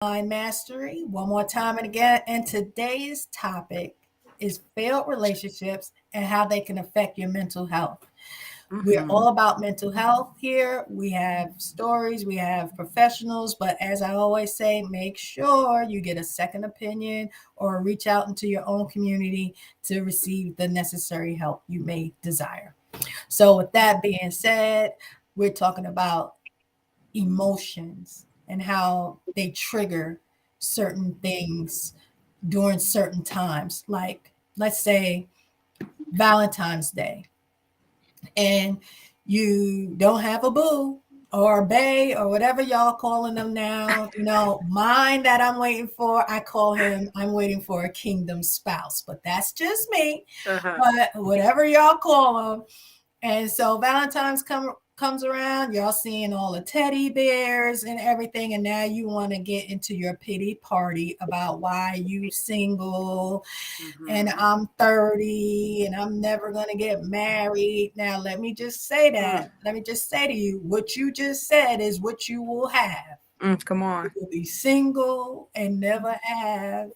Mind Mastery one more time and again. And today's topic is failed relationships and how they can affect your mental health. We're Mm-hmm. all about mental health here. We have stories, we have professionals, but as I always say, make sure you get a second opinion or reach out into your own community to receive the necessary help you may desire. So, with that being said, we're talking about emotions and how they trigger certain things during certain times. Like, let's say Valentine's Day, and you don't have a boo or a bae or whatever y'all calling them now. Mine that I'm waiting for, I call him, I'm waiting for a kingdom spouse, but that's just me. Uh-huh. But whatever y'all call them, and so Valentine's comes around, y'all seeing all the teddy bears and everything, and now you want to get into your pity party about why you single and Mm-hmm. I'm 30 and I'm never going to get married. Now let me just say Mm. that. Let me just say to you, what you just said is what you will have. Come You on. will be single and never have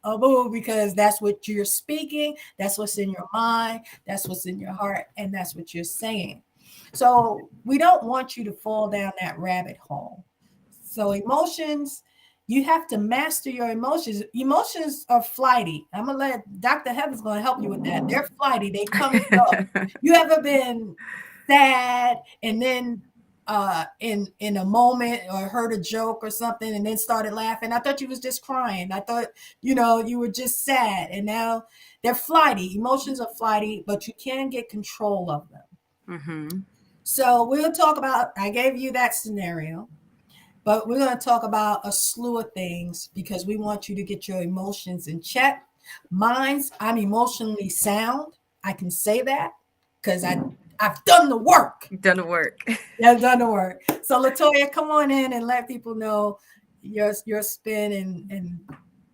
a boo because that's what you're speaking, that's what's in your mind, that's what's in your heart, and that's what you're saying. So we don't want you to fall down that rabbit hole. So emotions, you have to master your emotions. Emotions are flighty. I'm gonna let Dr. Heaven's gonna help you with that. They're flighty, they come and go. You ever been sad and then in a moment or heard a joke or something and then started laughing? I thought you was just crying. I thought, you were just sad. And now they're flighty. Emotions are flighty, but you can get control of them. Mm-hmm. So we'll talk about, I gave you that scenario, but we're going to talk about a slew of things because we want you to get your emotions in check. Mine's, I'm emotionally sound. I can say that because I've done the work. Done the work. Yeah, I've done the work. So Latoya, come on in and let people know your spin and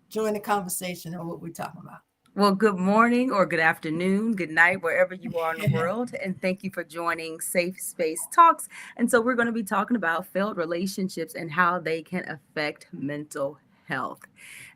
join the conversation on what we're talking about. Well, good morning or good afternoon, good night, wherever you are in the world. And thank you for joining Safe Space Talks. And so, we're going to be talking about failed relationships and how they can affect mental health.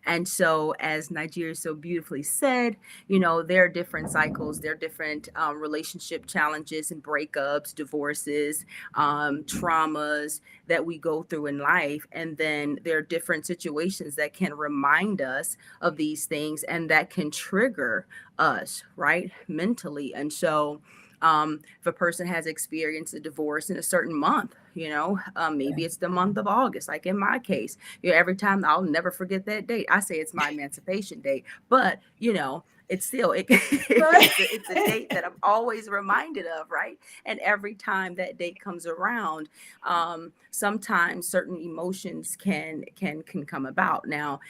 And so, as Nigeria so beautifully said, there are different cycles, there are different relationship challenges and breakups, divorces, traumas that we go through in life. And then there are different situations that can remind us of these things and that can trigger us, right, mentally. And so, if a person has experienced a divorce in a certain month, maybe it's the month of August, like in my case, every time I'll never forget that date. I say it's my emancipation date, but it's still it's a date that I'm always reminded of, right? And every time that date comes around, sometimes certain emotions can come about. Now,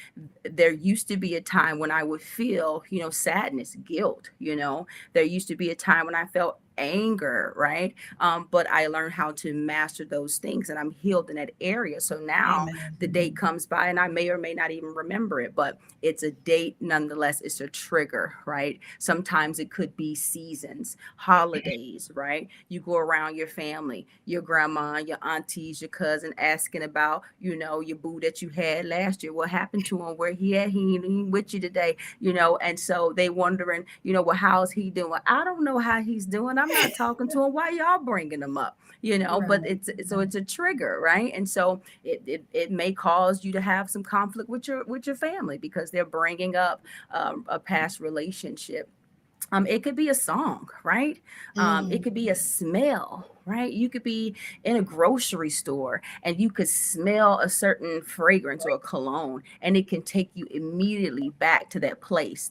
there used to be a time when I would feel, sadness, guilt. There used to be a time when I felt anger, right? But I learned how to master those things and I'm healed in that area. So now Amen. the date comes by and I may or may not even remember it, but it's a date nonetheless. It's a trigger, right? Sometimes it could be seasons, holidays, right? You go around your family, your grandma, your aunties, your cousin asking about, your boo that you had last year. What happened to him? Where he at? He ain't with you today, and so they wondering, well, how's he doing? I don't know how he's doing. I'm not talking to him. Why y'all bringing him up? But Right. it's a trigger, right? And so it may cause you to have some conflict with your family because they're bringing up a past relationship. It could be a song, right? It Mm, could be a smell, right? You could be in a grocery store and you could smell a certain fragrance or a cologne, and it can take you immediately back to that place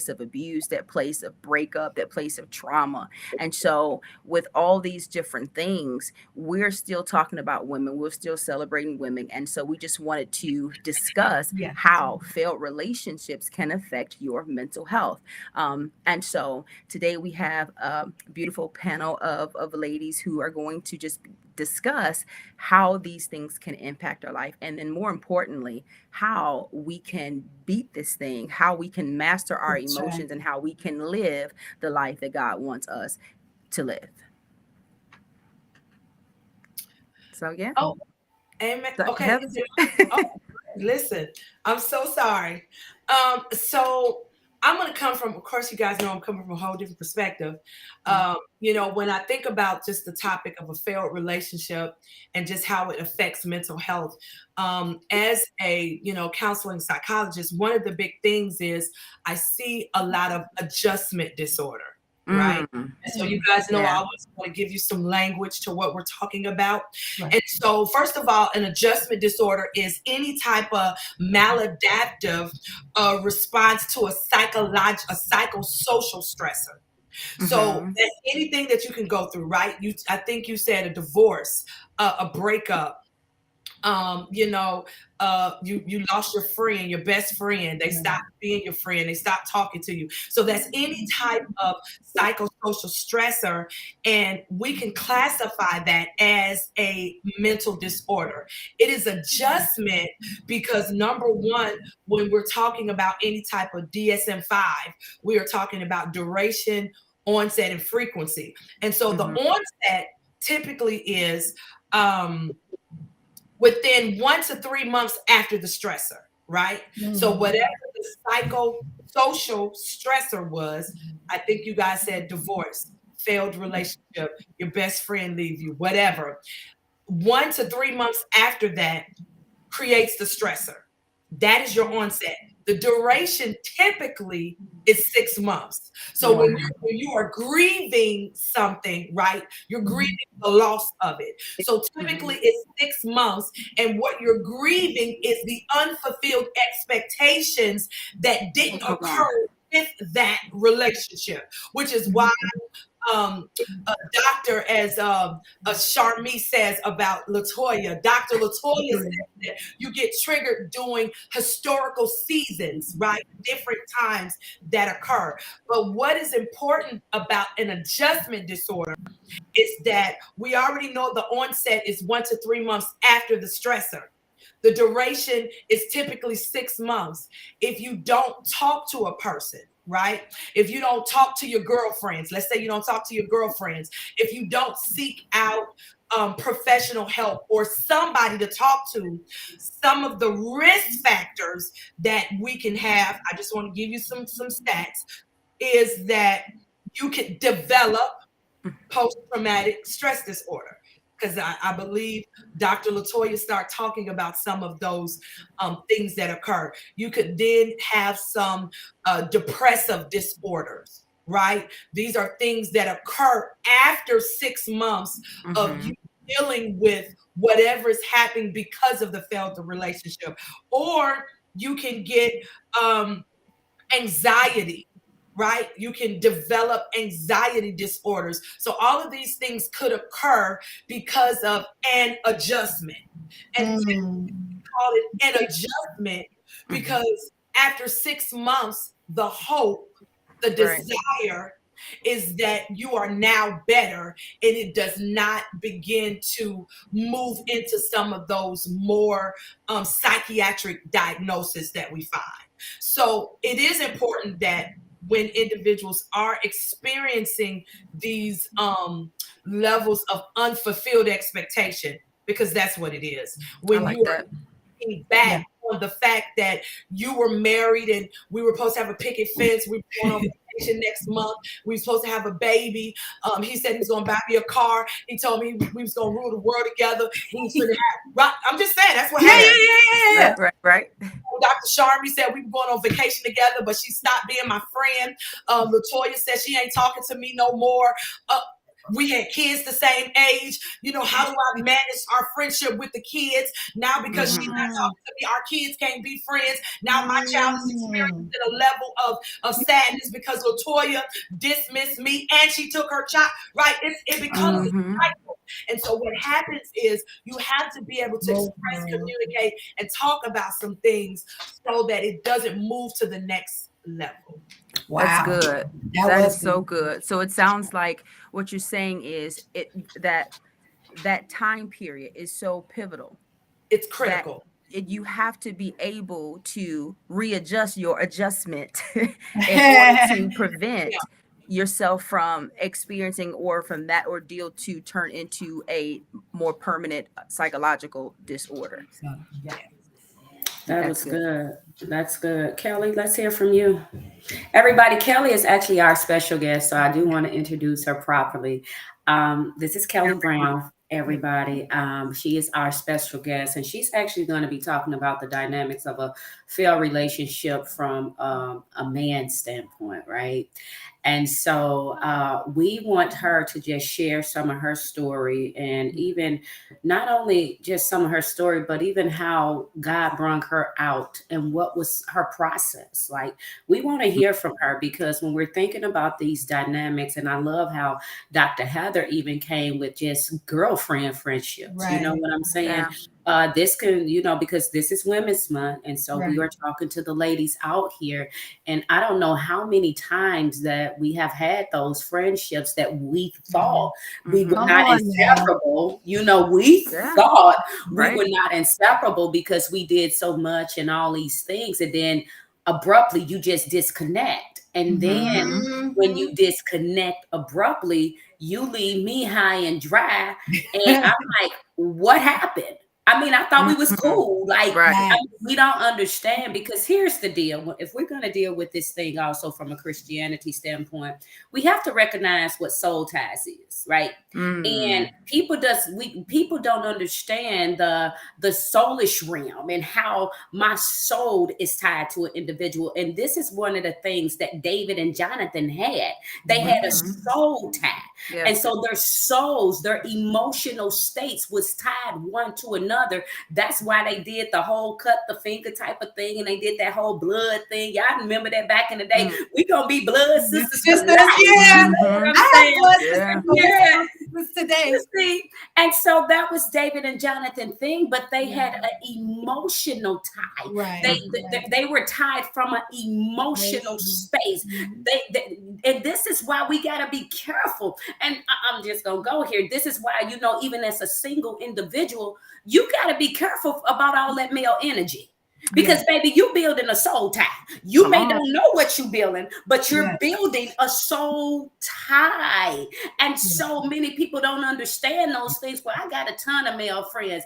of abuse, that place of breakup, that place of trauma. And so, with all these different things, we're still talking about women, we're still celebrating women. And so, we just wanted to discuss yes. how failed relationships can affect your mental health. And so today we have a beautiful panel of ladies who are going to just discuss how these things can impact our life. And then more importantly, how we can beat this thing, how we can master our That's right. emotions, and how we can live the life that God wants us to live. So, yeah. Oh, amen. So, Okay. Heather. Oh, Listen, I'm so sorry. So I'm going to come from, of course, you guys know I'm coming from a whole different perspective. When I think about just the topic of a failed relationship and just how it affects mental health, as a, counseling psychologist, one of the big things is I see a lot of adjustment disorder, right? Mm, And so you guys know I yeah. always want to give you some language to what we're talking about. Right. And so, first of all, an adjustment disorder is any type of maladaptive response to a psychosocial stressor. So Mm-hmm. that's anything that you can go through, right? I think you said a divorce, a breakup, you know, you lost your friend, your best friend. They stopped being your friend. They stopped talking to you. So that's any type of psychosocial stressor, and we can classify that as a mental disorder. It is adjustment because number one, when we're talking about any type of DSM-5, we are talking about duration, onset, and frequency. And so the Mm-hmm. onset typically is within 1 to 3 months after the stressor, right? So Mm. whatever the psychosocial stressor was, I think you guys said divorce, failed relationship, your best friend leave you, whatever. 1 to 3 months after that, creates the stressor. That is your onset. The duration typically is 6 months. So when Wow. you are grieving something, right, you're grieving Mhm. the loss of it. So Mm-hmm. typically it's 6 months, and what you're grieving is the unfulfilled expectations that didn't Come on. occur with that relationship, which is why Mhm. um, a doctor, as Charmy says about Latoya, Dr. Latoya says that you get triggered during historical seasons, right? Different times that occur. But what is important about an adjustment disorder is that we already know the onset is 1 to 3 months after the stressor. The duration is typically 6 months. If you don't talk to a person, right? If you don't talk to your girlfriends, let's say you don't talk to your girlfriends, if you don't seek out professional help or somebody to talk to, some of the risk factors that we can have, I just want to give you some stats, is that you can develop post-traumatic stress disorder, because I believe Dr. Latoya start talking about some of those things that occur. You could then have some depressive disorders, right? These are things that occur after 6 months of Mm-hmm. you dealing with whatever is happening because of the failed relationship. Or you can get um, anxiety, right? You can develop anxiety disorders. So all of these things could occur because of an adjustment. And Mm. call it an adjustment Mm-hmm. because after 6 months, the hope, the Right. desire is that you are now better, and it does not begin to move into some of those more psychiatric diagnoses that we find. So it is important that when individuals are experiencing these levels of unfulfilled expectation, because that's what it is. I When like you are that. looking back Yeah. on the fact that you were married and we were supposed to have a picket fence, we were going on vacation next month, we were supposed to have a baby. He said he was going to buy me a car. He told me we was going to rule the world together. We was going to have, right? I'm just saying that's what Yeah, happened. Yeah. yeah, yeah, Right. Right. Right. Dr. Sharmy said we were going on vacation together, but she stopped being my friend. Latoya said she ain't talking to me no more. Uh, we had kids the same age. How do I manage our friendship with the kids now because she's Mm-hmm. not yeah. talking to me? Our kids can't be friends. Now my child is Mm. experiencing a level of sadness because Latoya dismissed me and she took her child. Right? It becomes a Mm-hmm. cycle. And so what happens is you have to be able to Oh, express, communicate, and talk about some things so that it doesn't move to the next level. That's wow. good. That That was is so good. good. So it sounds like what you're saying is that time period is so pivotal It's that critical. you have to be able to readjust your adjustment in order to Yeah. prevent yourself from experiencing or from that ordeal to turn into a more permanent psychological disorder. So, Yeah. That That's was good. good. That's good. Kelly, let's hear from you. Everybody, Kelly is actually our special guest, so I do want to introduce her properly. This is Kelly Brown, everybody. She is our special guest, and she's actually going to be talking about the dynamics of a failed relationship from a man's standpoint, right? And so we want her to just share some of her story, and even not only just some of her story, but even how God brought her out and what was her process. Like, we want to hear from her, because when we're thinking about these dynamics, and I love how Dr. Heather even came with just girlfriend friendships. You know Right. what I'm saying? Yeah. This can, because this is Women's Month. And so we Right. are talking to the ladies out here. And I don't know how many times that we have had those friendships that we thought we were Come Mm-hmm. not on now. inseparable. We Yeah. thought we Right. were not inseparable because we did so much and all these things. And then abruptly you just disconnect. And then Mm-hmm. when Mm-hmm. you disconnect abruptly, you leave me high and dry. And I'm like, what happened? I mean, I thought we was Mm-hmm. cool. Like, Right. we don't understand, because here's the deal. If we're going to deal with this thing also from a Christianity standpoint, we have to recognize what soul ties is, right? And Mm. people don't understand the soulish realm and how my soul is tied to an individual. And this is one of the things that David and Jonathan had. They had a Mm-hmm. soul tie. And Yes. so their souls, their emotional states was tied one to another. That's why they did the whole cut the finger type of thing, and they did that whole blood thing. Y'all remember that back in the day? Mm. We gonna be blood sisters for Sisters, life. You yeah. know what Mm-hmm. I'm I have saying? blood Yeah. sisters, but we're Yeah. still sisters today. See, and so that was David and Jonathan thing, but they Yeah. had an emotional tie. Right. They were tied from an emotional Emotional. space. Mhm. And this is why we got to be careful. And I'm just gonna go here. This is why, even as a single individual, you got to be careful about all that male energy. Yeah. Because baby, you building a soul tie. You Come may on. don't know what you building, but you're Yes. building a soul tie. And Yeah. so many people don't understand those things. Well, I got a ton of male friends.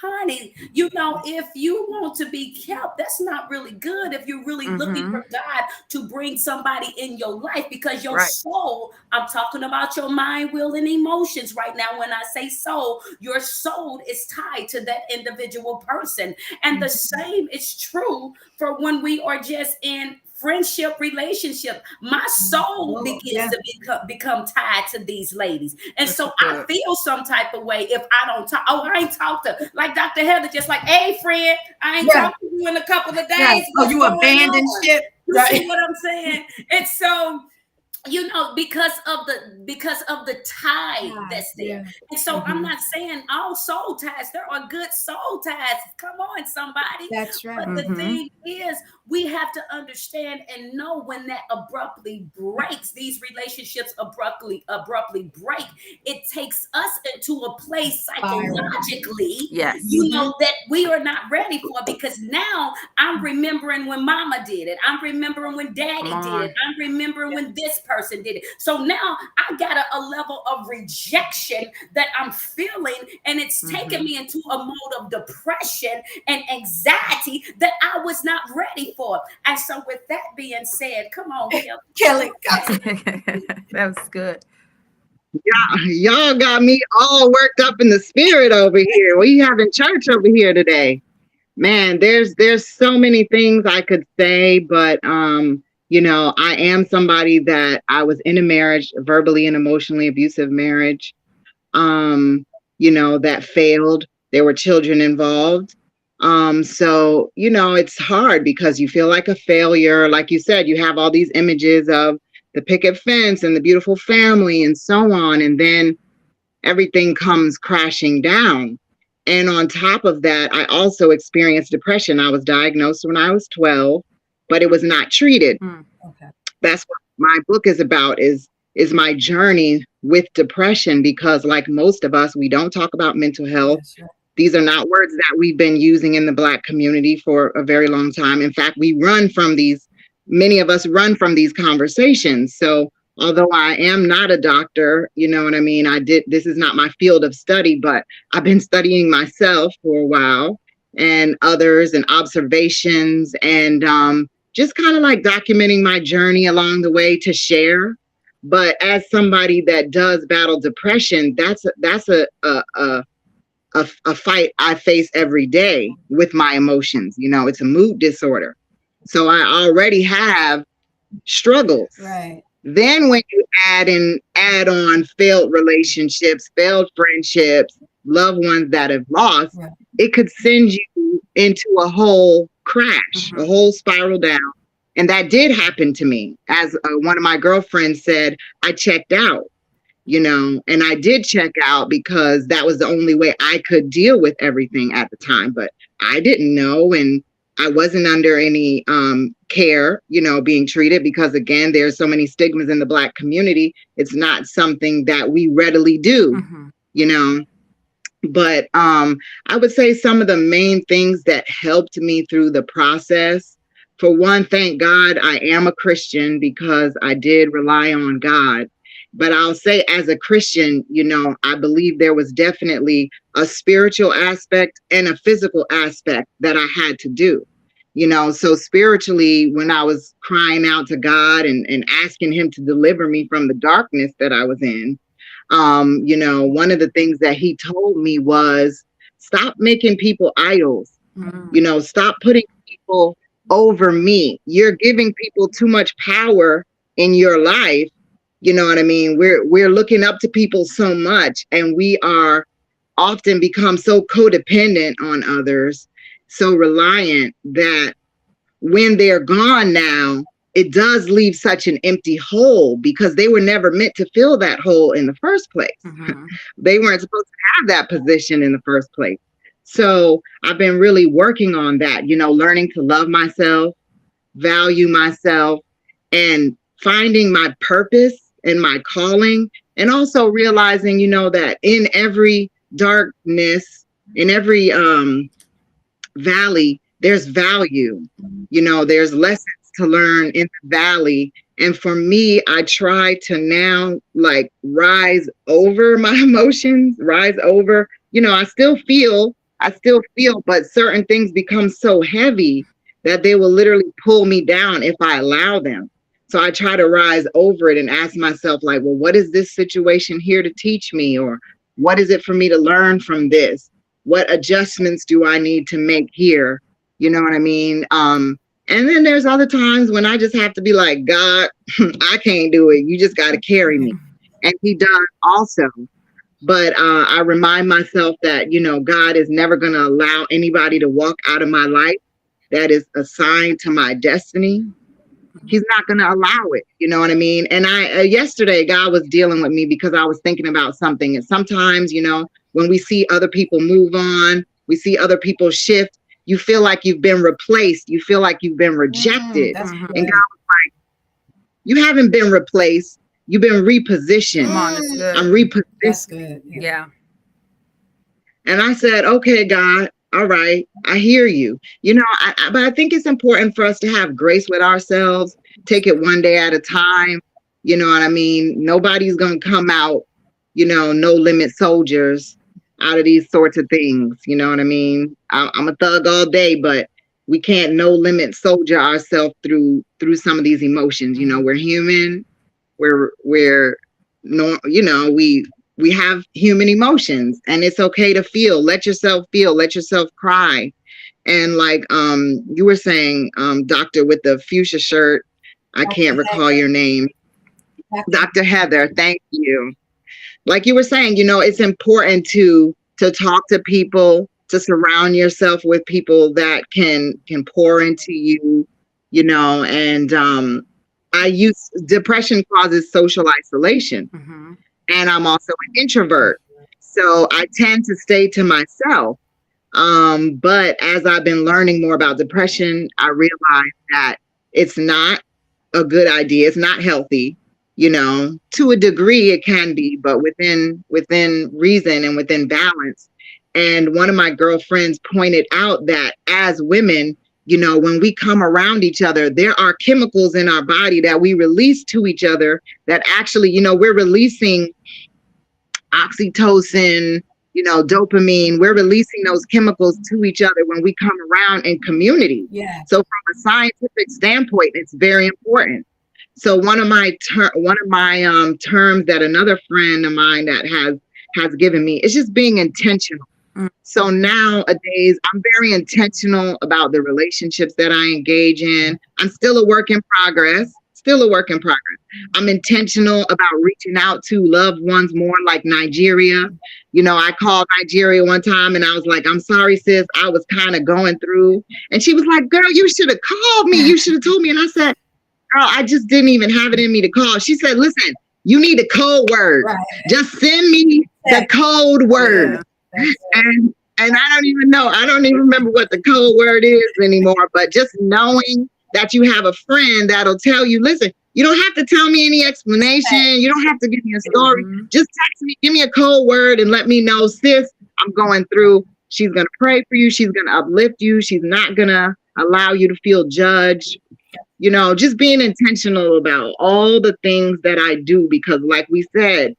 Honey, if you want to be kept, that's not really good if you're really looking Mm-hmm. for God to bring somebody in your life, because your Right. soul, I'm talking about your mind, will, and emotions right now. When I say soul, your soul is tied to that individual person. And the same is true for when we are just in friendship relationship. My soul Oh, begins yeah. to become tied to these ladies. And This is so I good. feel some type of way if I don't talk. Oh, I ain't talked to, like Dr. Heather, just like, hey friend, I ain't Right. talked to you in a couple of Right. days. Oh, What's you going abandoned on? ship. You Right. see what I'm saying? And so, because of the tie that's there. Yeah. And so I'm Mhm. not saying all soul ties, there are good soul ties. Come on, somebody. That's But right. the Mm-hmm. thing is, we have to understand and know when that abruptly breaks, these relationships abruptly break. It takes us into a place Spiral. psychologically, Yes. that we are not ready for, because now I'm remembering when mama did it. I'm remembering when Come daddy did it. on. I'm remembering when this person did it. So now I got a level of rejection that I'm feeling, and it's taken Mm-hmm. me into a mode of depression and anxiety that I was not ready for. And so, with that being said, come on, Kelly. Kelly. That was good. Y'all got me all worked up in the spirit over here. We having church over here today. Man, there's so many things I could say, but I am somebody that I was in a marriage, verbally and emotionally abusive marriage, that failed. There were children involved. So, it's hard because you feel like a failure. Like you said, you have all these images of the picket fence and the beautiful family and so on. And then everything comes crashing down. And on top of that, I also experienced depression. I was diagnosed when I was 12, but it was not treated. Mm. Okay. That's what my book is about, is my journey with depression, because like most of us, we don't talk about mental health. That's right. These are not words that we've been using in the Black community for a very long time. In fact, many of us run from these conversations. So although I am not a doctor, you know what I mean? This is not my field of study, but I've been studying myself for a while. and others and observations, and just kind of like documenting my journey along the way to share. But as somebody that does battle depression, that's a fight I face every day with my emotions. You know, it's a mood disorder. So I already have struggles. Right. Then when you add on failed relationships, failed friendships, loved ones that have lost, Right. it could send you into a whole crash, a whole spiral down. And that did happen to me. As one of my girlfriends said, I checked out, you know, and I did check out because that was the only way I could deal with everything at the time. But I didn't know, and I wasn't under any care, you know, being treated, because again, there's so many stigmas in the Black community. It's not something that we readily do, you know. But I would say some of the main things that helped me through the process, for one, thank God I am a Christian, because I did rely on God. But I'll say, as a Christian, you know, I believe there was definitely a spiritual aspect and a physical aspect that I had to do. You know, so spiritually, when I was crying out to God and asking him to deliver me from the darkness that I was in, you know, one of the things that he told me was, stop making people idols. You know, stop putting people over me. You're giving people too much power in your life. You know what I mean? We're looking up to people so much, and we are often become so codependent on others, so reliant, that when they're gone now, it does leave such an empty hole, because they were never meant to fill that hole in the first place. They weren't supposed to have that position in the first place. So I've been really working on that, you know, learning to love myself, value myself, and finding my purpose and my calling. And also realizing, you know, that in every darkness, in every valley, there's value. You know, there's lessons to learn in the valley. And for me, I try to now like rise over my emotions, rise over, you know, I still feel, but certain things become so heavy that they will literally pull me down if I allow them. So I try to rise over it and ask myself, like, well, what is this situation here to teach me? Or what is it for me to learn from this? What adjustments do I need to make here? You know what I mean? And then there's other times when I just have to be like, God, I can't do it. You just got to carry me. And he does also. But I remind myself that, you know, God is never going to allow anybody to walk out of my life that is assigned to my destiny. He's not going to allow it. You know what I mean? And yesterday, God was dealing with me because I was thinking about something. And sometimes, you know, when we see other people move on, we see other people shift, you feel like you've been replaced. You feel like you've been rejected. And God was like, you haven't been replaced. You've been repositioned. Come on, that's good. I'm repositioned. That's good. Yeah. And I said, okay, God, all right, I hear you. You know, but I think it's important for us to have grace with ourselves, take it one day at a time. You know what I mean? Nobody's going to come out, you know, no limit soldiers out of these sorts of things. You know what I mean? I'm a thug all day, but we can't no limit soldier ourselves through some of these emotions. You know, we're human. We're no, you know, we have human emotions, and it's okay to feel. Let yourself feel, let yourself cry. And like you were saying, doctor with the fuchsia shirt, I can't recall your name. Dr. Heather, thank you. Like you were saying, you know, it's important to talk to people, to surround yourself with people that can pour into you, you know. And depression causes social isolation. And I'm also an introvert. So I tend to stay to myself. But as I've been learning more about depression, I realized that it's not a good idea. It's not healthy. You know, to a degree it can be, but within reason and within balance. And one of my girlfriends pointed out that as women, you know, when we come around each other, there are chemicals in our body that we release to each other that actually, you know, we're releasing oxytocin, dopamine. We're releasing those chemicals to each other when we come around in community. Yeah. So from a scientific standpoint, it's very important. So one of my terms that another friend of mine that has given me is just being intentional. So nowadays, I'm very intentional about the relationships that I engage in. I'm still a work in progress, still a work in progress. I'm intentional about reaching out to loved ones more, like Nigeria. I called Nigeria one time and I was like, I'm sorry, sis, I was kind of going through. And she was like, girl, you should have called me. You should have told me. And I said, girl, I just didn't even have it in me to call. She said, listen, you need a code word. Right. Just send me the code word. Yeah. And I don't even remember what the code word is anymore, but just knowing that you have a friend that'll tell you, listen, you don't have to tell me any explanation. You don't have to give me a story. Just text me, give me a code word and let me know, sis, I'm going through. She's going to pray for you. She's going to uplift you. She's not going to allow you to feel judged. Just being intentional about all the things that I do, because like we said,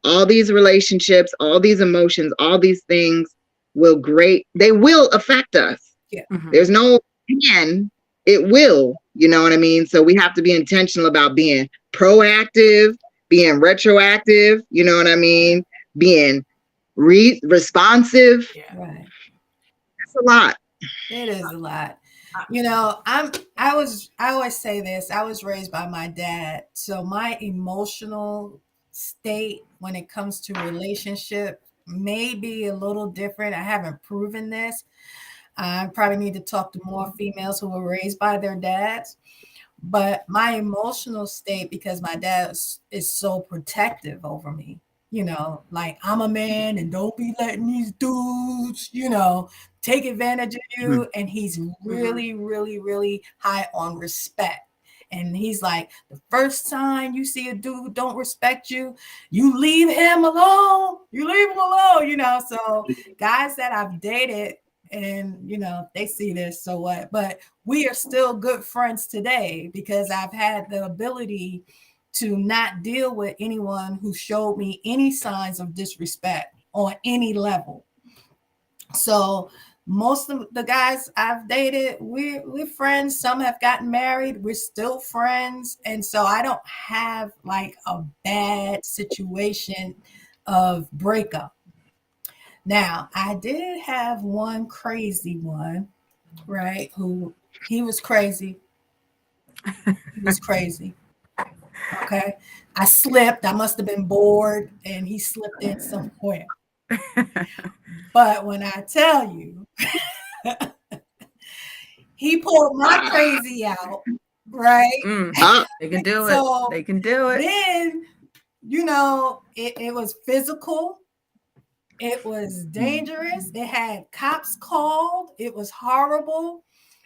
all these relationships, all these emotions, all these things they will affect us. Yeah. There's no can, it will, you know what I mean? So we have to be intentional about being proactive, being retroactive, you know what I mean? Being responsive. Yeah. Right. That's a lot. It is a lot. I always say this, I was raised by my dad. So my emotional state when it comes to relationship may be a little different. I haven't proven this. I probably need to talk to more females who were raised by their dads. But my emotional state, because my dad is so protective over me, like I'm a man and don't be letting these dudes, take advantage of you. And he's really, really, really high on respect. And he's like, the first time you see a dude who don't respect you, you leave him alone. You leave him alone, So guys that I've dated, and they see this, so what? But we are still good friends today because I've had the ability to not deal with anyone who showed me any signs of disrespect on any level. So most of the guys I've dated, we're friends. Some have gotten married. We're still friends. And so I don't have like a bad situation of breakup. Now, I did have one crazy one, right? He was crazy. He was crazy. Okay. I slipped. I must have been bored and he slipped in somewhere. But when I tell you, he pulled my crazy out, right? They can do So it. They can do it. Then, it was physical. It was dangerous. It had cops called. It was horrible.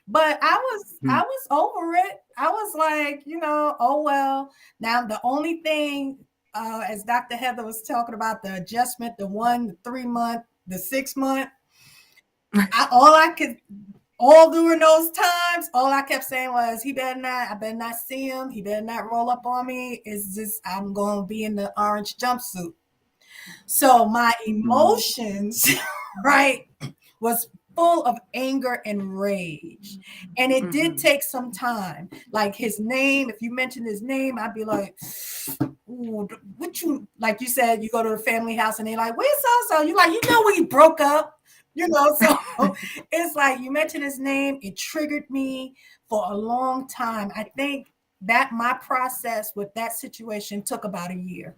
But I was over it. I was like, oh well. Now the only thing, as Dr. Heather was talking about the adjustment, the 1, the 3 month, the 6 month, all during those times, all I kept saying was, I better not see him. He better not roll up on me. It's just, I'm going to be in the orange jumpsuit. So my emotions, right, was full of anger and rage. And it did take some time. Like his name, if you mention his name, I'd be like, ooh, like you said, you go to the family house and they're like, where's so-so? You're like, we broke up. So it's like you mentioned his name. It triggered me for a long time. I think that my process with that situation took about a year.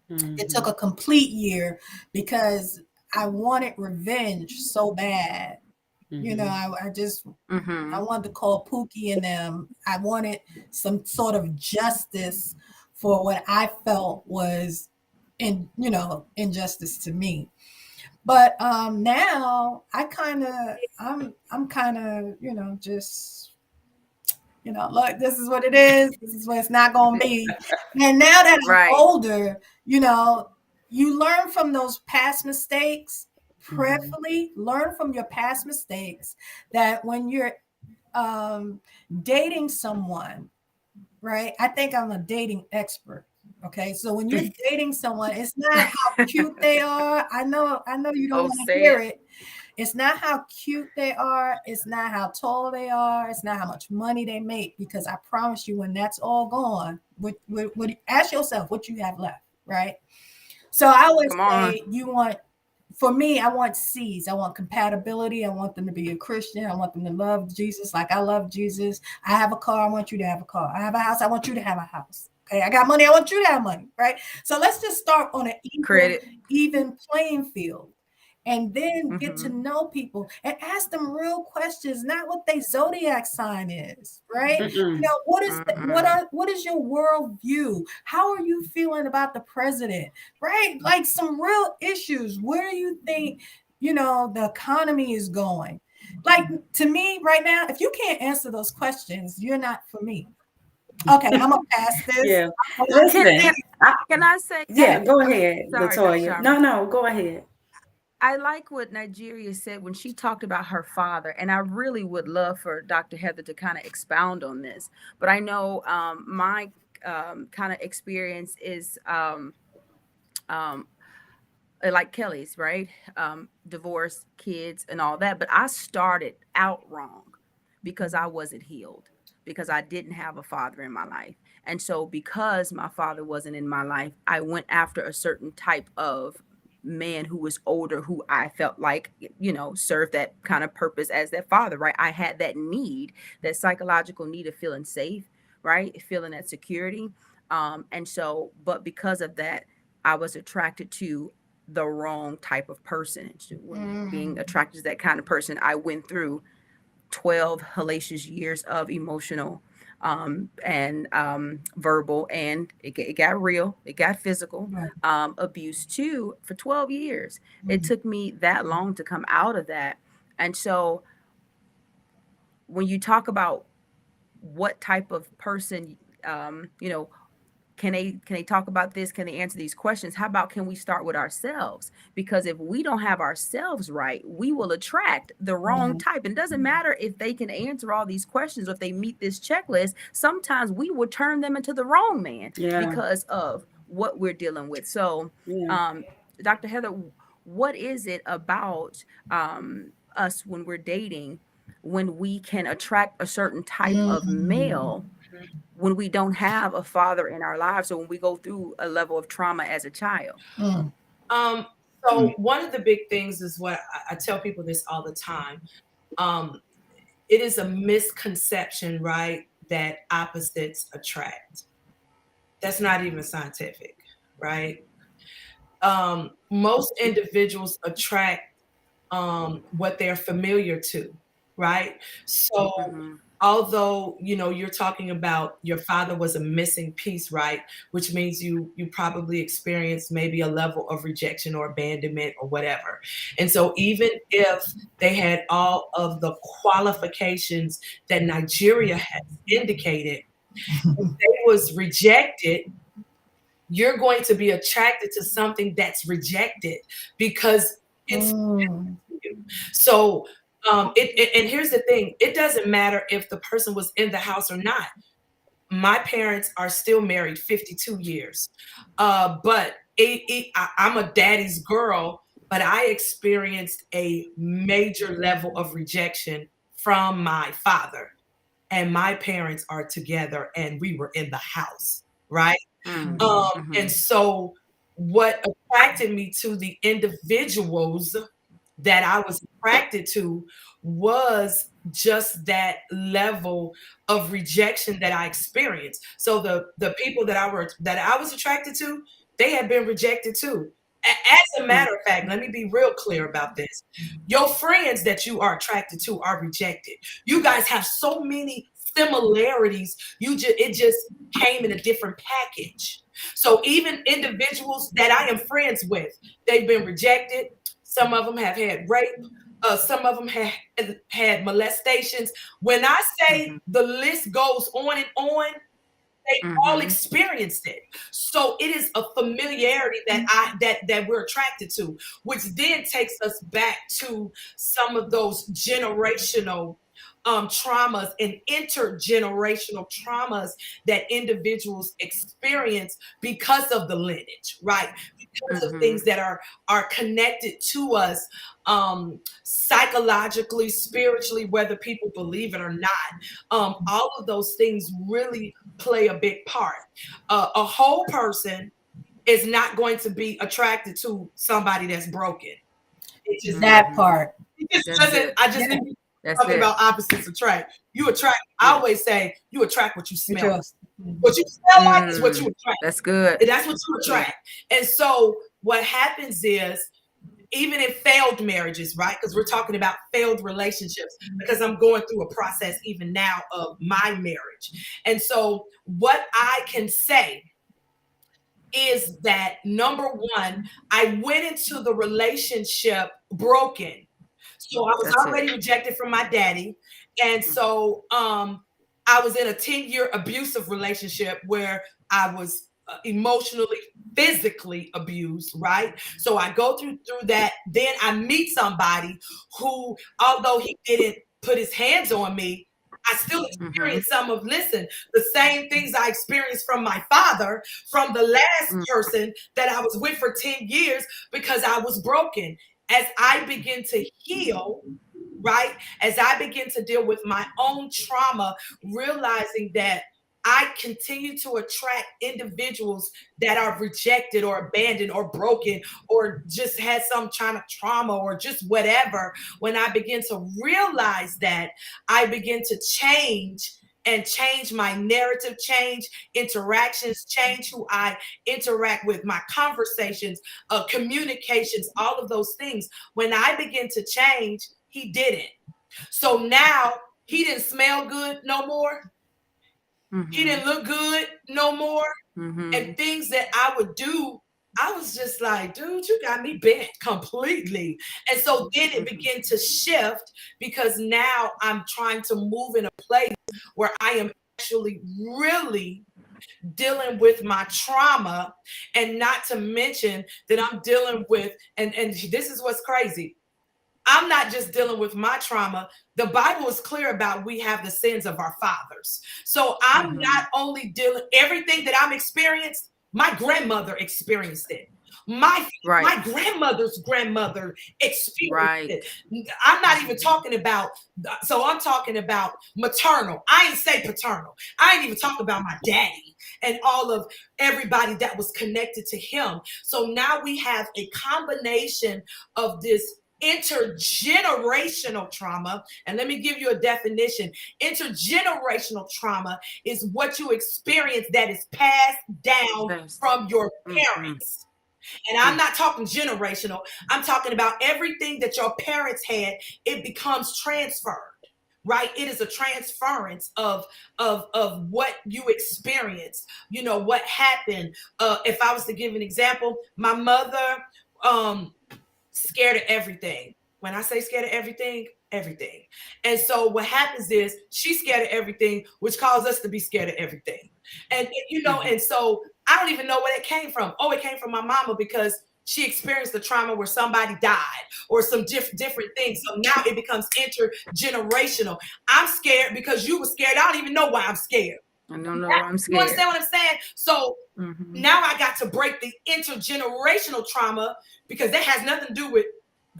It took a complete year because I wanted revenge so bad. I just, I wanted to call Pookie and them. I wanted some sort of justice for what I felt was injustice to me. But now I'm kind of, just, look, this is what it is. This is what it's not going to be. And now that I'm older, you learn from those past mistakes. Prayerfully learn from your past mistakes, that when you're dating someone, right? I think I'm a dating expert. Okay, so when you're dating someone, it's not how cute they are. I know you don't Oh, want to say hear it. it. It's not how cute they are. It's not how tall they are. It's not how much money they make. Because I promise you, when that's all gone, ask yourself what you have left, right? So I always Come on. say you want, for me, I want C's. I want compatibility. I want them to be a Christian. I want them to love Jesus like I love Jesus. I have a car. I want you to have a car. I have a house. I want you to have a house. Okay. I got money. I want you to have money. Right. So let's just start on an Credit. even playing field, and then get to Mm-hmm. know people and ask them real questions, not what their zodiac sign is, right? You Mm-mm. know, Mm-hmm. what is your world view? How are you feeling about the president? Right? Like some real issues. Where do you think, the economy is going? Like, to me right now, if you can't answer those questions, you're not for me. Okay, I'm gonna pass this. Yeah. Can Listen, can I, can I say? yeah, go I'm ahead, sorry, Dr. Latoya. No, Sharma. no, go ahead. I like what Nigeria said when she talked about her father, and I really would love for Dr. Heather to kind of expound on this. But I know my kind of experience is um, like Kelly's, right? Divorce, kids, and all that. But I started out wrong because I wasn't healed, because I didn't have a father in my life. And so, because my father wasn't in my life, I went after a certain type of man who was older, who I felt like, served that kind of purpose as that father, right? I had that need, that psychological need of feeling safe, right? Feeling that security. And so, but because of that, I was attracted to the wrong type of person. And so when being attracted to that kind of person, I went through 12 hellacious years of emotional and verbal, and it got real, it got physical Right. abuse too for 12 years. It Mhm. took me that long to come out of that. And so when you talk about what type of person, can they talk about this, can they answer these questions, how about can we start with ourselves? Because if we don't have ourselves right, we will attract the wrong Mhm. type. It doesn't matter if they can answer all these questions or if they meet this checklist. Sometimes we will turn them into the wrong man Yeah, because of what we're dealing with. So yeah. um Dr. Heather, what is it about us when we're dating, when we can attract a certain type of Mhm. male when we don't have a father in our lives, or when we go through a level of trauma as a child? Mm. Um, so one of the big things is what I tell people this all the time. Um, it is a misconception, right, that opposites attract. That's not even scientific, right? Most individuals attract what they're familiar to, right? So Mm-hmm. although you're talking about your father was a missing piece, right, which means you probably experienced maybe a level of rejection or abandonment or whatever. And so even if they had all of the qualifications that Nigeria has indicated, if they was rejected, you're going to be attracted to something that's rejected because it's Mm. you. So, and here's the thing: it doesn't matter if the person was in the house or not. My parents are still married 52 years, but I'm a daddy's girl. But I experienced a major level of rejection from my father, and my parents are together, and we were in the house, right? And Mm-hmm. so what attracted me to the individuals that I was attracted to was just that level of rejection that I experienced. So the people that I was attracted to, they had been rejected too. As a matter of fact, let me be real clear about this. Your friends that you are attracted to are rejected. You guys have so many similarities. It just came in a different package. So even individuals that I am friends with, they've been rejected. Some of them have had rape. Some of them have had molestations. When I say Mm-hmm. the list goes on and on, they all Mm-hmm. experienced it. So it is a familiarity that we're attracted to, which then takes us back to some of those generational traumas and intergenerational traumas that individuals experience because of the lineage, right? Because of Mm-hmm. things that are connected to us, psychologically, spiritually, whether people believe it or not. All of those things really play a big part. A whole person is not going to be attracted to somebody that's broken. It just That Mm-hmm. part. it just That's doesn't. it. I just Yeah, think That's talking it. about opposites attract. You attract. I Yeah. always say you attract what you for smell. sure. What you smell like is what you Mm, attract. that's good. And that's what you Yeah. attract. And so what happens is, even in failed marriages, right? Because we're talking about failed relationships, because I'm going through a process even now of my marriage. And so what I can say is that, number one, I went into the relationship broken. So I was That's it. already rejected from my daddy. And Mm-hmm. so I was in a 10-year abusive relationship where I was emotionally, physically abused, right? So I go through that. Then I meet somebody who, although he didn't put his hands on me, I still Mm-hmm. experienced some of, listen, the same things I experienced from my father, from the last person that I was with for 10 years, because I was broken. As I begin to heal, right? As I begin to deal with my own trauma, realizing that I continue to attract individuals that are rejected or abandoned or broken or just had some kind of trauma or just whatever. When I begin to realize that, I begin to change and change my narrative, change interactions, change who I interact with, my conversations, communications, all of those things. When I begin to change, he didn't. So now he didn't smell good no more. He Mm-hmm. didn't look good no more. And Mm-hmm. things that I would do, I was just like, dude, you got me bent completely. And so then it Mm-hmm. began to shift, because now I'm trying to move in a place where I am actually really dealing with my trauma, and not to mention that I'm dealing with, and this is what's crazy, I'm not just dealing with my trauma. The Bible is clear about we have the sins of our fathers. So I'm Mm-hmm. not only dealing everything that I'm experienced, my grandmother experienced it. My Right. my grandmother's grandmother experienced Right. it. I'm not even Mm-hmm. talking about, so I'm talking about maternal. I ain't say paternal. I ain't even talking about my daddy and all of everybody that was connected to him. So now we have a combination of this intergenerational trauma. And let me give you a definition. Intergenerational trauma is what you experience that is passed down Best. from your Mm-hmm. parents. And I'm not talking generational. I'm talking about everything that your parents had, it becomes transferred. Right, it is a transference of what you experienced. You know what happened. If I was to give an example, my mother, um, scared of everything. When I say scared of everything, everything. And so what happens is she's scared of everything, which caused us to be scared of everything. Mm-hmm. And so I don't even know where it came from. Oh, it came from my mama, because she experienced the trauma where somebody died or some different things. So now it becomes intergenerational. I'm scared because you were scared. I don't even know why I'm scared. I don't know why I'm You scared. understand what I'm saying? So Mm-hmm. now I got to break the intergenerational trauma, because that has nothing to do with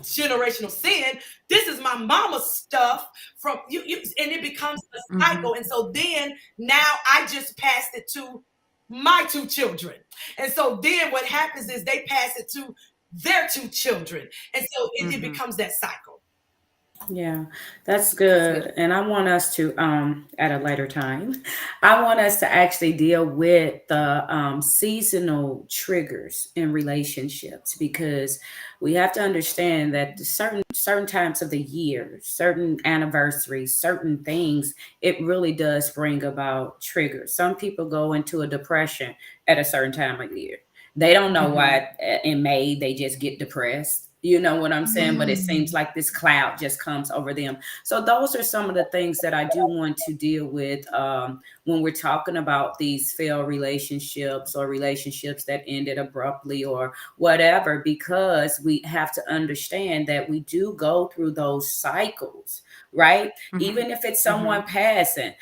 generational sin. This is my mama's stuff from you, and it becomes a Mm-hmm. cycle. And so then now I just passed it to my two children. And so then what happens is they pass it to their two children. And so it Mm-hmm. becomes that cycle. Yeah, that's That's good. good. And I want us to, at a later time, I want us to actually deal with the seasonal triggers in relationships, because we have to understand that the certain times of the year, certain anniversaries, certain things, it really does bring about triggers. Some people go into a depression at a certain time of year. They don't know Mm-hmm. why in May they just get depressed. You know what I'm saying? But it seems Mm. like this cloud just comes over them. So those are some of the things that I do want to deal with when we're talking about these failed relationships or relationships that ended abruptly or whatever, because we have to understand that we do go through those cycles right? Mm-hmm. Even if it's Mm-hmm. someone passing,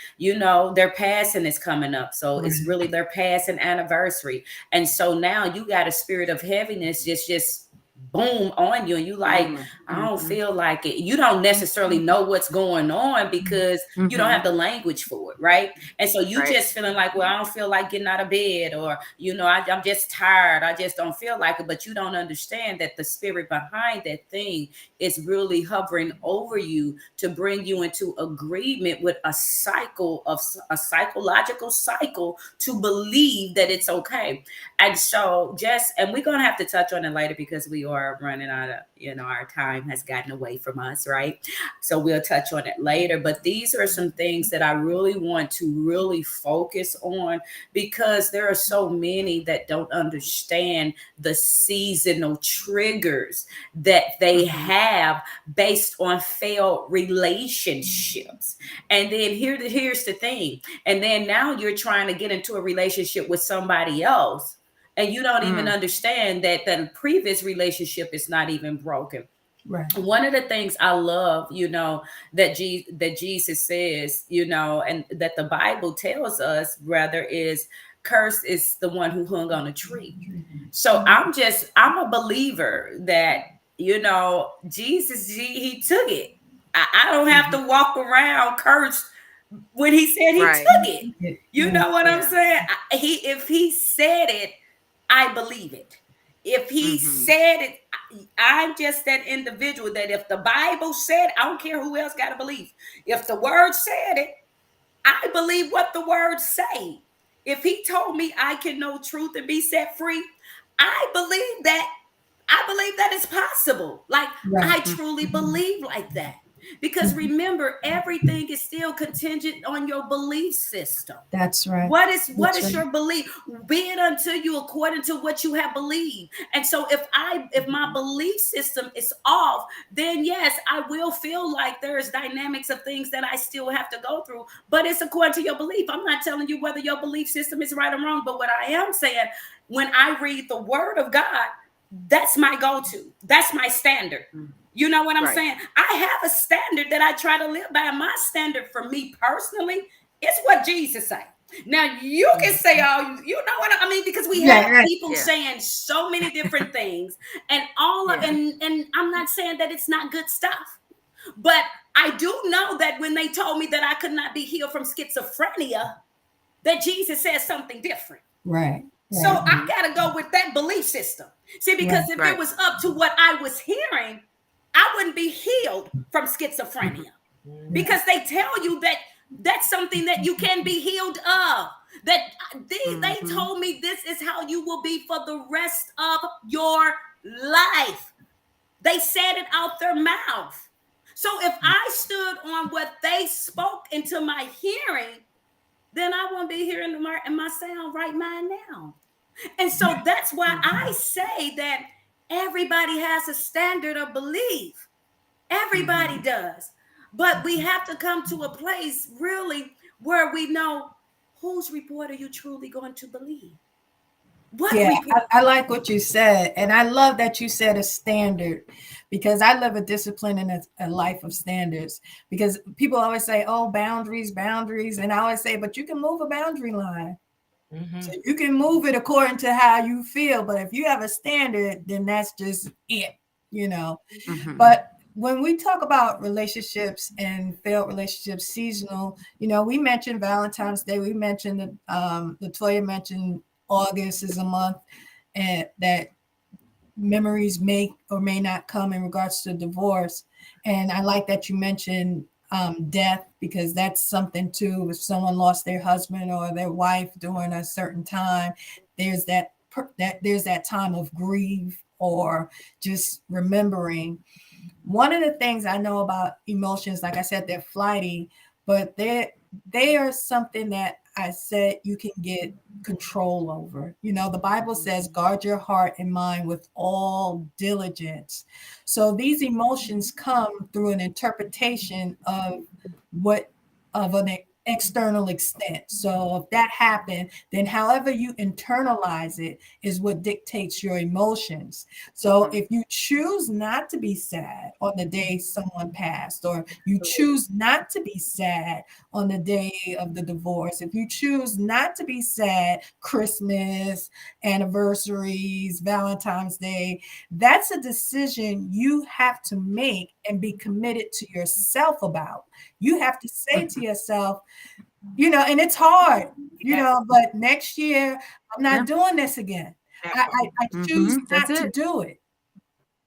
their passing is coming up. So it's Right. really their passing anniversary. And so now you got a spirit of heaviness just boom on you, and you like, Booming. I don't Mm-hmm. feel like it. You don't necessarily know what's going on because you don't Mm-hmm. have the language for it, right? And so you Right. just feeling like, well, I don't feel like getting out of bed, or I'm just tired, I just don't feel like it. But you don't understand that the spirit behind that thing is really hovering over you to bring you into agreement with a psychological cycle to believe that it's okay. And so and we're gonna have to touch on it later because we are running out of, our time has gotten away from us, right? So we'll touch on it later. But these are some things that I really want to really focus on, because there are so many that don't understand the seasonal triggers that they Mm-hmm. have based on failed relationships. And then here's the thing. And then now you're trying to get into a relationship with somebody else, and you don't even Mm. understand that the previous relationship is not even broken. Right. One of the things I love, that Jesus says, and that the Bible tells us rather, is cursed is the one who hung on a tree. So I'm a believer that, Jesus, he took it. I don't have Mm-hmm. to walk around cursed when he said he Right. took it. You Yeah. know what I'm Yeah. saying? If he said it, I believe it. If he Mm-hmm. said it, I'm just that individual that if the Bible said, I don't care who else got to believe. If the word said it, I believe what the word say. If he told me I can know truth and be set free, I believe that. I believe that is possible. Like, Right. I truly believe like that. Because Mhm. remember, everything is still contingent on your belief system. That's right. What That's is right. your belief? Be it unto you according to what you have believed. And so if my belief system is off, then yes, I will feel like there's dynamics of things that I still have to go through. But it's according to your belief. I'm not telling you whether your belief system is right or wrong. But what I am saying, when I read the word of God, that's my go-to. That's my standard. You know what I'm Right. saying? I have a standard that I try to live by. My standard for me personally is what Jesus said. Now you can say, oh, you know what I mean, because we Yeah. have Right. people Yeah. saying so many different things, and Yeah. and I'm not saying that it's not good stuff, but I do know that when they told me that I could not be healed from schizophrenia, that Jesus said something different. Right. So Right. I Mm-hmm. gotta go with that belief system. See, Right. because if it Right. was up to what I was hearing, I wouldn't be healed from Mm-hmm. schizophrenia. Yeah. Because they tell you that that's something that you can be healed of. That they Mm-hmm. told me this is how you will be for the rest of your life. They said it out their mouth. So if I stood on what they spoke into my hearing, then I won't be hearing in my sound right mind now. And so that's why I say that everybody has a standard of belief. Everybody Mm-hmm. does. But we have to come to a place really where we know whose report are you truly going to believe? What Yeah, report? I like what you said. And I love that you said a standard, because I live a discipline and a life of standards. Because people always say, oh, boundaries, boundaries. And I always say, but you can move a boundary line. So Mhm. you can move it according to how you feel. But if you have a standard, then that's just it, you know. Mm-hmm. But when we talk about relationships and failed relationships, seasonal, we mentioned Valentine's Day. We mentioned that Latoya mentioned August is a month, and that memories may or may not come in regards to divorce. And I like that you mentioned death, because that's something too. If someone lost their husband or their wife during a certain time, there's that time of grief or just remembering. One of the things I know about emotions, like I said, they're flighty, but they are something that I said you can get control over. The Bible says, guard your heart and mind with all diligence. So these emotions come through an interpretation of what of an external extent. So if that happened, then however you internalize it is what dictates your emotions. So if you choose not to be sad on the day someone passed, or you choose not to be sad on the day of the divorce, if you choose not to be sad Christmas, anniversaries, Valentine's Day, that's a decision you have to make and be committed to yourself about. You have to say to yourself, and it's hard, Yeah, but next year I'm Yeah. not doing this again. that I, part. I, I choose That's not to it. do it.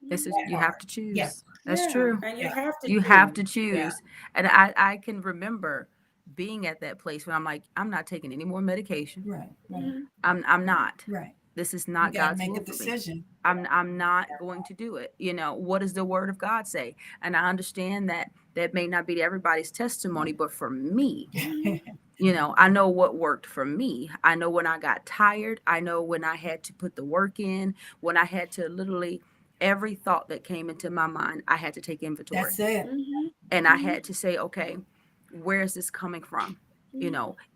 This is That you part. have to Yeah, choose. That's Yeah, true. and you yeah, have to You have choose. to yeah, choose. And I can remember being at that place when I'm like, I'm not taking any more medication. Right, right, Mhm. I'm not. right. This is You not got to God's make a will for me. decision. I'm not going to do it. What does the word of God say? And I understand that that may not be everybody's testimony, but for me, I know what worked for me. I know when I got tired. I know when I had to put the work in, when I had to literally, every thought that came into my mind, I had to take inventory. That's it. Mhm. And I had to say, okay, where is this coming from?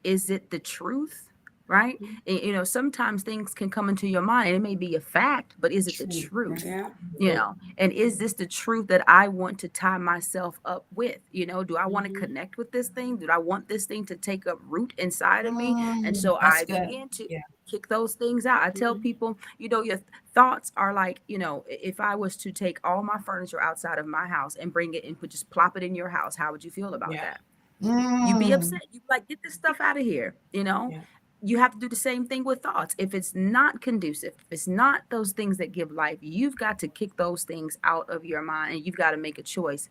Is it the truth? Right? And, sometimes things can come into your mind. It may be a fact, but is it the True. Right. truth? Yeah. And is this the truth that I want to tie myself up with? Do I want to Mhm. connect with this thing? Do I want this thing to take up root inside of me? And Mm, so that's I good. begin to yeah. kick those things out. I tell Mhm. people, your thoughts are like, if I was to take all my furniture outside of my house and bring it and just plop it in your house, how would you feel about Yeah, that? You'd be Mm, upset. You'd be like, get this stuff out of here. yeah. You have to do the same thing with thoughts. If it's not conducive, if it's not those things that give life, you've got to kick those things out of your mind, and you've got to make a choice.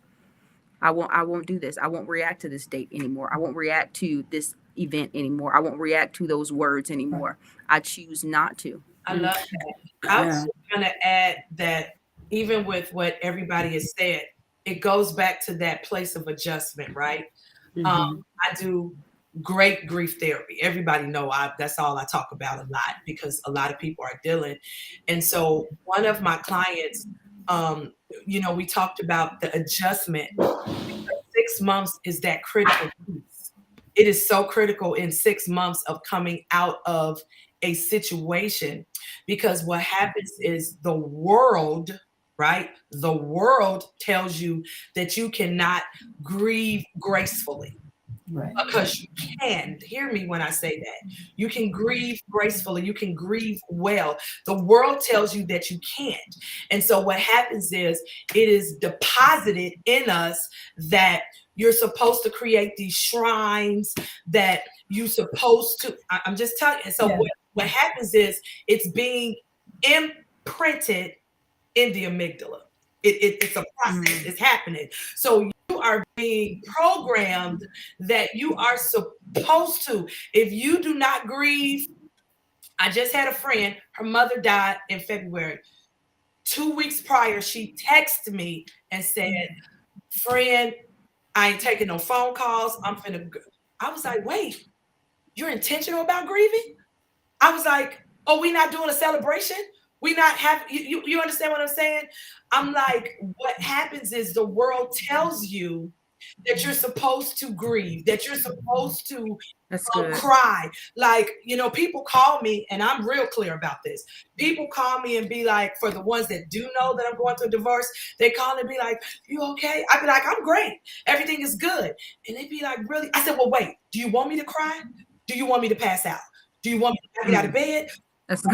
I won't do this. I won't react to this date anymore. I won't react to this event anymore. I won't react to those words right. anymore. I choose not to. I Mm. love that. I was Yeah. just going to add that even with what everybody has said, it goes back to that place of adjustment, right? Um, Mhm. I do great grief therapy. Everybody know that's all I talk about a lot because a lot of people are dealing. And so one of my clients, um, we talked about the adjustment. 6 months is that critical piece. It is so critical in 6 months of coming out of a situation because what happens is the world, right? The world tells you that you cannot grieve gracefully Right. because you can. Hear me when I say that. You can grieve gracefully, you can grieve well. The world tells you that you can't. And so what happens is it is deposited in us that you're supposed to create these shrines that you're supposed to. I'm just telling you. So Yeah. what happens is it's being imprinted in the amygdala. It's a process. Mm. It's happening. So you are being programmed that you are supposed to. If you do not grieve, I just had a friend, her mother died in February. 2 weeks prior, she texted me and said, friend, I ain't taking no phone calls. I'm finna go. I was like, wait, you're intentional about grieving? I was like, oh, we not doing a celebration? We not have you understand what I'm saying? I'm like, what happens is the world tells you that you're supposed to grieve, that you're supposed to That's good. cry. Like, people call me, and I'm real clear about this. People call me and be like, for the ones that do know that I'm going through a divorce, they call and be like, you okay? I'd be like, I'm great. Everything is good. And they'd be like, really? I said, well, wait, do you want me to cry? Do you want me to pass out? Do you want me to get out of Mm. bed? That's The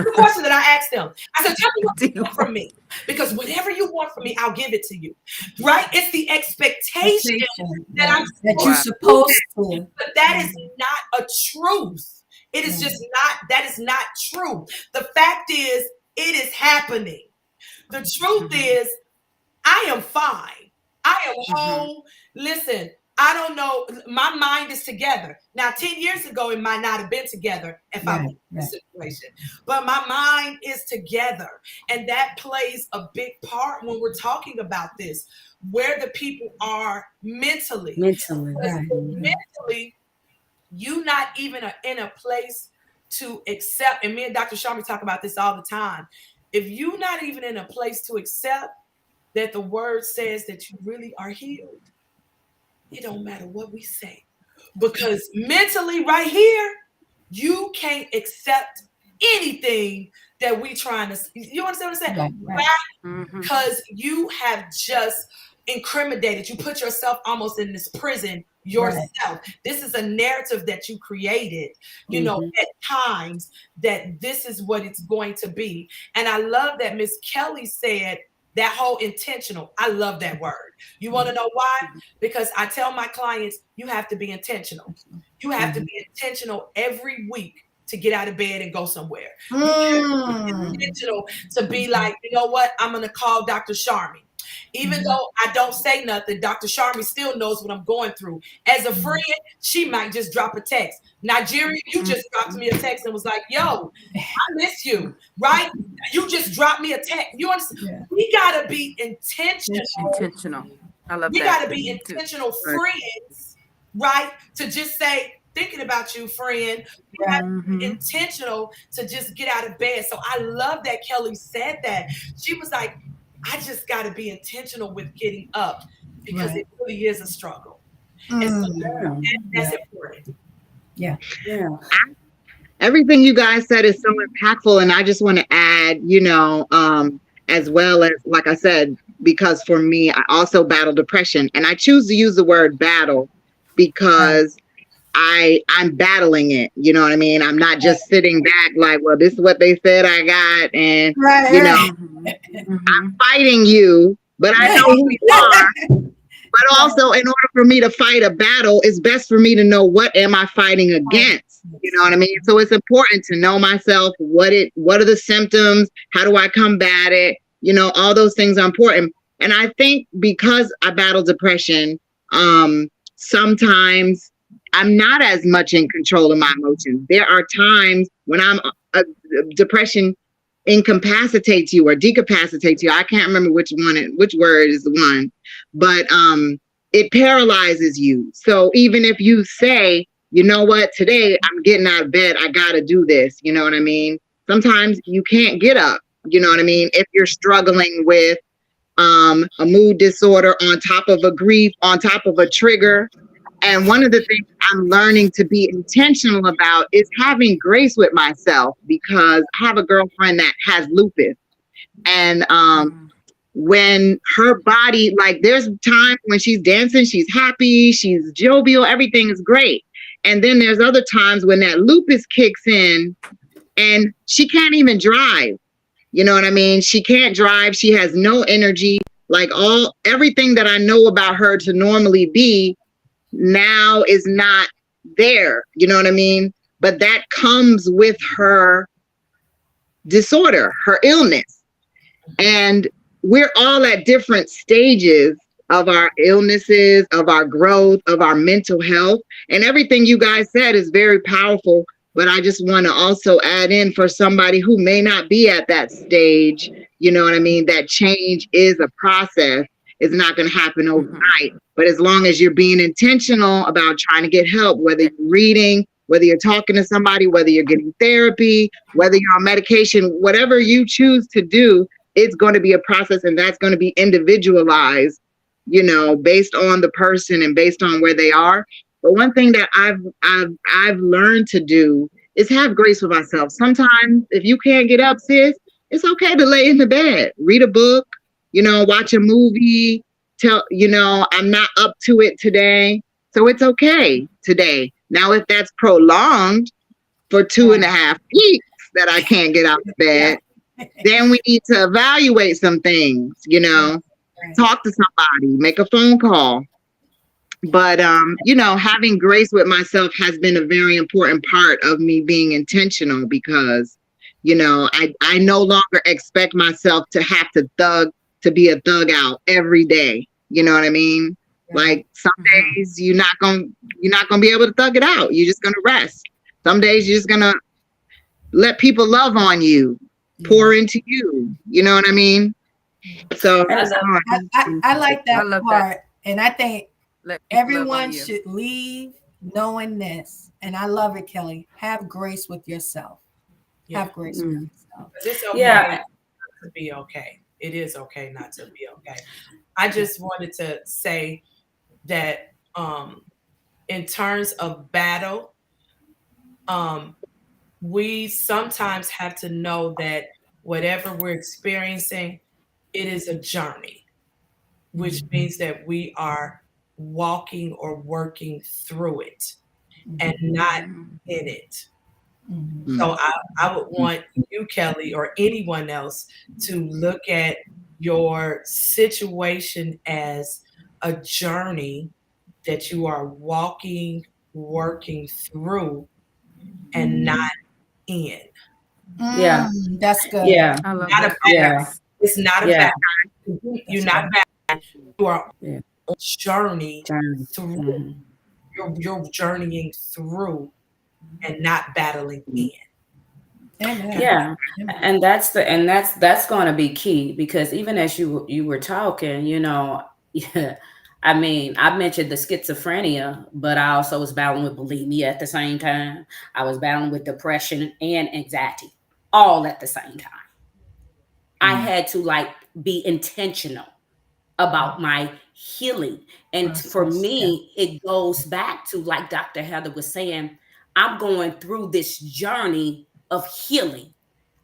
good. question that I asked them. I said, tell me what Do you you want from me. Because whatever you want from me, I'll give it to you. Right? It's the expectation Expectation. that Right. I'm That you're supposed Wow. to do supposed that. to. But that is not a truth. It is Right. just not, that is not true. The fact is, it is happening. The truth Mhm. is, I am fine. I am Mhm. whole. Listen, I don't know. My mind is together. Now, 10 years ago, it might not have been together if I Right. was in Right. this situation. But my mind is together. And that plays a big part when we're talking about this, where the people are mentally. Mentally. Because Right. Mhm. mentally, you not even are in a place to accept, and me and Dr. Sharma talk about this all the time. If you're not even in a place to accept that the word says that you really are healed, it don't matter what we say. because mentally right here, you can't accept anything that we trying to, you understand what I'm saying? Right. Because you have just incriminated, you put yourself almost in this prison yourself. Right. This is a narrative that you created, at times, that this is what it's going to be. And I love that Miss Kelly said that whole intentional. I love that word. You want to know why? Because I tell my clients, you have to be intentional. You have to be intentional every week to get out of bed and go somewhere. You have to be intentional to be like, you know what? I'm going to call Dr. Sharmy. Even though I don't say nothing, Dr. Sharmy still knows what I'm going through. As a friend, she might just drop a text. Nigeria, you just dropped me a text and was like, yo, I miss you, right? You just dropped me a text. You understand? Yeah. We got to be intentional. I love that. We got to be intentional friends, right? To just say, thinking about you, friend. We have to be intentional to just get out of bed. So I love that Kelly said that. She was like, I just got to be intentional with getting up because it really is a struggle. And so that's important. Yeah. Everything you guys said is so impactful. And I just want to add, as well as, like I said, because for me, I also battle depression. And I choose to use the word battle because I'm battling it. You know what I mean? I'm not just sitting back like, well, this is what they said I got. And, I'm fighting you, but I know who you are. But also, in order for me to fight a battle, it's best for me to know what am I fighting against. You know what I mean? So it's important to know myself. What are the symptoms? How do I combat it? All those things are important. And I think because I battle depression, sometimes I'm not as much in control of my emotions. There are times when depression incapacitates you or decapacitates you. I can't remember which word is the one, but it paralyzes you. So even if you say, you know what, today I'm getting out of bed, I gotta do this, you know what I mean? Sometimes you can't get up, you know what I mean? If you're struggling with a mood disorder on top of a grief, on top of a trigger. And one of the things I'm learning to be intentional about is having grace with myself, because I have a girlfriend that has lupus. And when her body, like there's times when she's dancing, she's happy, she's jovial, everything is great. And then there's other times when that lupus kicks in and she can't even drive. You know what I mean? She can't drive. She has no energy. Like everything that I know about her to normally be now is not there. You know what I mean? But that comes with her disorder, her illness. And we're all at different stages of our illnesses, of our growth, of our mental health. And everything you guys said is very powerful. But I just want to also add in for somebody who may not be at that stage, you know what I mean? That change is a process. It's not going to happen overnight. But as long as you're being intentional about trying to get help, whether you're reading, whether you're talking to somebody, whether you're getting therapy, whether you're on medication, whatever you choose to do, it's going to be a process, and that's going to be individualized, based on the person and based on where they are. But one thing that I've learned to do is have grace with myself. Sometimes if you can't get up, sis, it's okay to lay in the bed, read a book, watch a movie, I'm not up to it today. So it's okay today. Now, if that's prolonged for 2.5 weeks that I can't get out of bed, then we need to evaluate some things, talk to somebody, make a phone call. But, having grace with myself has been a very important part of me being intentional, because, I no longer expect myself to have to be a thug out every day. You know what I mean? Like some days you're not gonna be able to thug it out. You're just gonna rest. Some days you're just gonna let people love on you, pour into you. You know what I mean? So I like that part. And I think everyone should leave knowing this. And I love it, Kelly. Have grace with yourself. Have grace with yourself. It's okay to be okay. It is okay not to be okay. I just wanted to say that in terms of battle, um, we sometimes have to know that whatever we're experiencing, it is a journey, which means that we are walking or working through it and not in it. So I would want you, Kelly, or anyone else to look at your situation as a journey that you are walking, working through, and not in. Yeah. That's good. Yeah. I love Not a that. battle. Yeah. Yes. It's not a Yeah. battle. You're That's not good. battling. You are Yeah. on a journey Journey. through. Mhm. You're journeying through and not battling in. Amen. Yeah, Amen. and that's going to be key because even as you were talking, yeah, I mean, I mentioned the schizophrenia, but I also was battling with bulimia at the same time. I was battling with depression and anxiety all at the same time. I had to like be intentional about my healing. And for Process. Yeah. me, it goes back to like Dr. Heather was saying, I'm going through this journey of healing.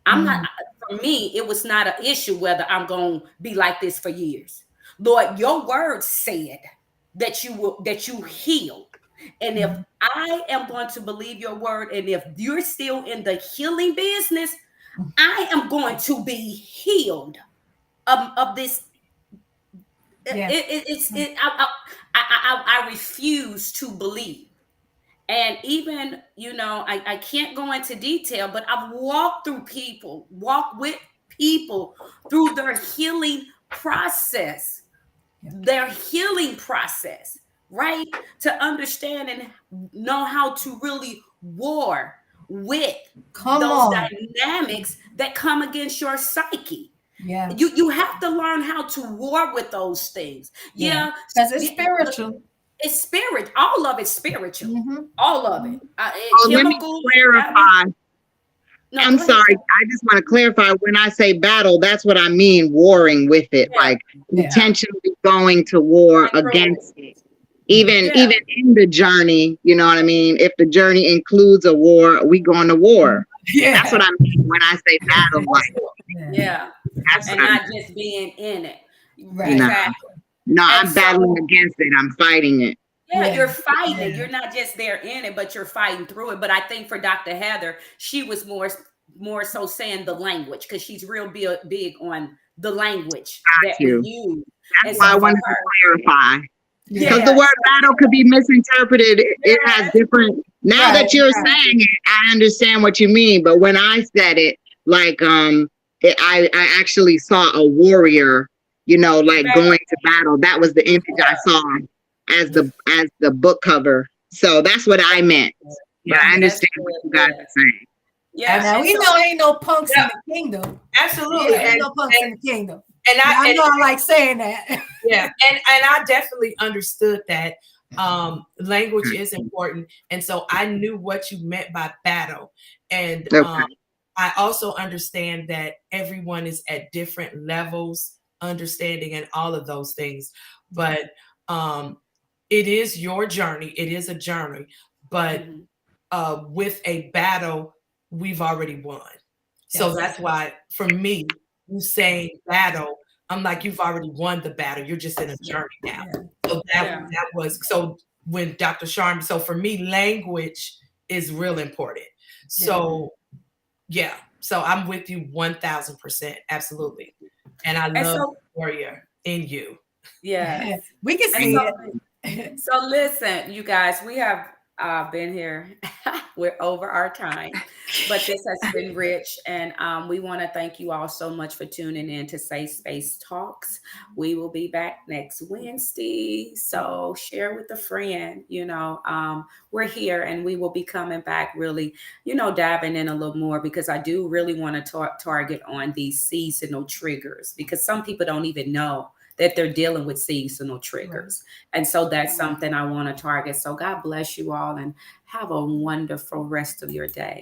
I'm not, Mm. for me, it was not an issue whether I'm going to be like this for years. Lord, your word said that you healed. And if I am going to believe your word, and if you're still in the healing business, I am going to be healed of this. Yeah. I refuse to believe. And even, I can't go into detail, but I've walked with people through Yeah. their healing process, right? To understand and know how to really war with Come those on. dynamics that come against your psyche. Yes. You have to learn how to war with those things. Yeah. Yeah, Because it's yeah, spiritual. it's spirit. All of it's spiritual. Mm-hmm. All of it. Oh, let me Chemical. I mean, clarify. no, I'm go ahead. sorry. I just want to clarify when I say battle, that's what I mean, warring with it, Yeah, like Yeah. intentionally going to war going through it. against it. Yeah. Even Yeah, even in the journey, you know what I mean? If the journey includes a war, we going to war. That's what Yeah. I mean when I say battle, like Yeah. yeah, that's what and I not mean. just being in it. Right. No, Exactly. no, And I'm so, battling against it. I'm fighting it. yeah, Yeah. you're fighting it. Yeah. You're not just there in it, but you're fighting through it. But I think for Dr. Heather, she was more so saying the language because she's real big on the language Got that we you. use. That's And why so I for wanted to her, clarify. Because Yeah. the yeah, word battle could be misinterpreted. It has yes, different. Now Right. that you're Right. saying it, I understand what you mean. But when I said it, like I actually saw a warrior, like very, going to battle. That was the image I saw as the book cover. So that's what I meant. But Yeah, I that's understand what good. you guys Yeah, are saying. yeah, Now and absolutely. we so know ain't no punks in Yeah, the kingdom. absolutely. Yeah, ain't And no punks and in the kingdom. and I Y'all and know I like saying that. yeah, and I definitely understood that language is important, and so I knew what you meant by battle, and Okay. I also understand that everyone is at different levels, understanding, and all of those things. But it is your journey. It is a journey, but mhm. with a battle, we've already won. So Yes. that's why, for me, you saying battle, I'm like, you've already won the battle. You're just in a journey now. Yeah. So Yeah, that was so when Dr. Sharm. So for me, language is real important. Yeah. So yeah, so I'm with you 1,000%, absolutely. And I and love so the warrior in you. yes, We can and see so it. so listen, you guys, we have been here. We're over our time, but this has been rich, and we want to thank you all so much for tuning in to Safe Space Talks. We will be back next Wednesday, so share with a friend. We're here, and we will be coming back really, diving in a little more because I do really want to target on these seasonal triggers because some people don't even know that they're dealing with seasonal Right. triggers. And so that's something I want to target. So God bless you all and have a wonderful rest of your day.